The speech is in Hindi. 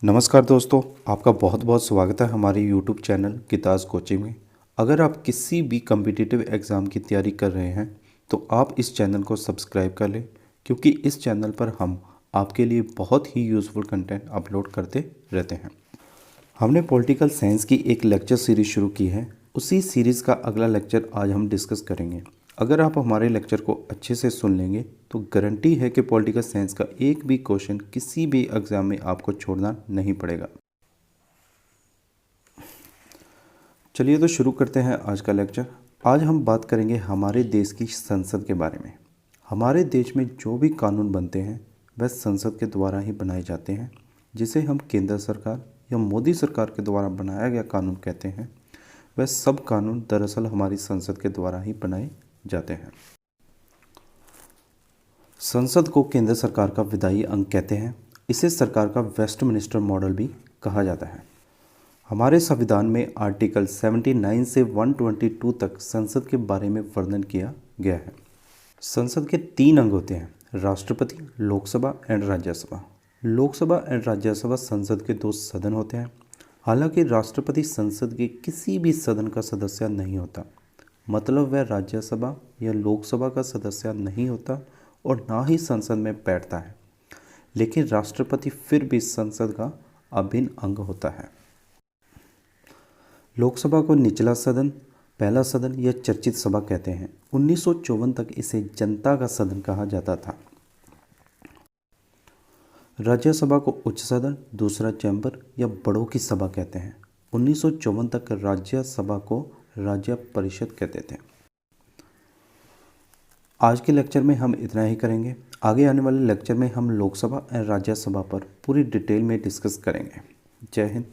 नमस्कार दोस्तों, आपका बहुत बहुत स्वागत है हमारे यूट्यूब चैनल गितास कोचिंग में। अगर आप किसी भी कम्पिटिटिव एग्ज़ाम की तैयारी कर रहे हैं तो आप इस चैनल को सब्सक्राइब कर लें, क्योंकि इस चैनल पर हम आपके लिए बहुत ही यूज़फुल कंटेंट अपलोड करते रहते हैं। हमने पॉलिटिकल साइंस की एक लेक्चर सीरीज़ शुरू की है। उसी सीरीज़ का अगला लेक्चर आज हम डिस्कस करेंगे। अगर आप हमारे लेक्चर को अच्छे से सुन लेंगे तो गारंटी है कि पॉलिटिकल साइंस का एक भी क्वेश्चन किसी भी एग्ज़ाम में आपको छोड़ना नहीं पड़ेगा। चलिए तो शुरू करते हैं आज का लेक्चर। आज हम बात करेंगे हमारे देश की संसद के बारे में। हमारे देश में जो भी कानून बनते हैं वह संसद के द्वारा ही बनाए जाते हैं, जिसे हम केंद्र सरकार या मोदी सरकार के द्वारा बनाया गया कानून कहते हैं। वह सब कानून दरअसल हमारी संसद के द्वारा ही बनाए जाते हैं। संसद को केंद्र सरकार का विधायी अंग कहते हैं। इसे सरकार का वेस्टमिनिस्टर मॉडल भी कहा जाता है। हमारे संविधान में आर्टिकल 79 से 122 तक संसद के बारे में वर्णन किया गया है। संसद के 3 अंग होते हैं: राष्ट्रपति, लोकसभा एंड राज्यसभा। लोकसभा एंड राज्यसभा संसद के 2 सदन होते हैं। हालांकि राष्ट्रपति संसद के किसी भी सदन का सदस्य नहीं होता, मतलब वह राज्यसभा या लोकसभा का सदस्य नहीं होता और ना ही संसद में बैठता है, लेकिन राष्ट्रपति फिर भी संसद का अभिन्न अंग होता है। लोकसभा को निचला सदन, पहला सदन या चर्चित सभा कहते हैं। 1954 तक इसे जनता का सदन कहा जाता था। राज्यसभा को उच्च सदन, दूसरा चैम्बर या बड़ों की सभा कहते हैं। 1954 तक राज्यसभा को राज्य परिषद कहते थे। आज के लेक्चर में हम इतना ही करेंगे। आगे आने वाले लेक्चर में हम लोकसभा और राज्यसभा पर पूरी डिटेल में डिस्कस करेंगे। जय हिंद।